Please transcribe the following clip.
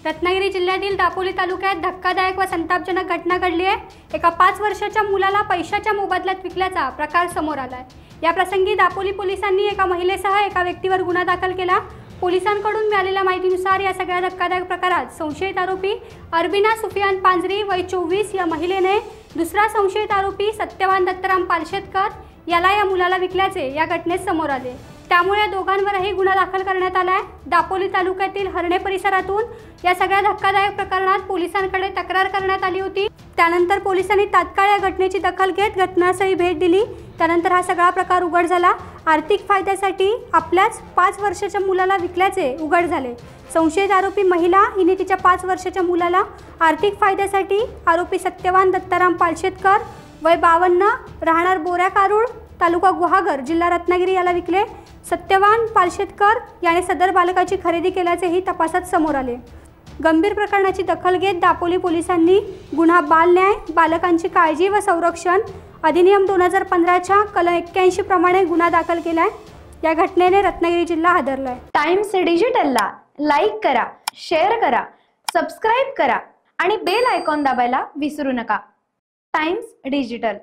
रत्नागिरी जिल्ह्यातील दापोली तालुक्यात धक्कादायक व संतापजनक घटना घडली आहे। एका 5 वर्षाच्या मुलाला पैशाच्या मोबदल्यात विकल्याचा प्रकार समोर आलाय। या प्रसंगी दापोली पोलिसांनी एका महिलेसह एका व्यक्तीवर गुन्हा दाखल केला। पोलिसांकडून मिळालेल्या माहितीनुसार या सगळ्या धक्कादायक प्रकारात संशयित आरोपी अरबिना सुफियान पांजरी वय 24 या महिलेने दुसरा संशयित आरोपी सत्यवान दत्ताराम पालशेतकर याला या मुलाला विकल्याचे या घटनेत समोर आले। त्यामुळे या दोघांवरही गुन्हा दाखल करण्यात आला आहे। दापोली तालुक्यातील हरणे परिसरातून या सगळ्या धक्कादायक प्रकरणात पोलिसांकडे तक्रार करण्यात आली होती। त्यानंतर पोलिसांनी तात्काळ या घटनेची दखल घेत घटनास्थळी भेट दिली। त्यानंतर हा सगळा प्रकार उघड झाला। आर्थिक फायद्यासाठी आपल्याच 5 वर्षाच्या मुलाला विकल्याचे उघड झाले। संशयित आरोपी महिला हिने तिच्या 5 वर्षाच्या मुलाला आर्थिक फायद्यासाठी आरोपी सत्यवान दत्ताराम पालशेतकर वय 52 राहणार बोऱ्या कारूळ तालुका गुहागर जिल्हा रत्नागिरी याला विकले। सत्यवान पालशेतकर याने सदर बालकाची खरेदी केल्याचेही तपासात समोर आले। गंभीर प्रकरणाची दखल घेत दापोली पोलिसांनी गुन्हा बाल न्याय बालकांची काळजी व संरक्षण अधिनियम 2015च्या कलम 81 प्रमाणे गुन्हा दाखल केलाय। या घटनेने रत्नागिरी जिल्हा हादरलाय। टाइम्स डिजिटलला लाईक करा, शेअर करा, सबस्क्राइब करा आणि बेल आयकॉन दाबायला विसरू नका। Times digital.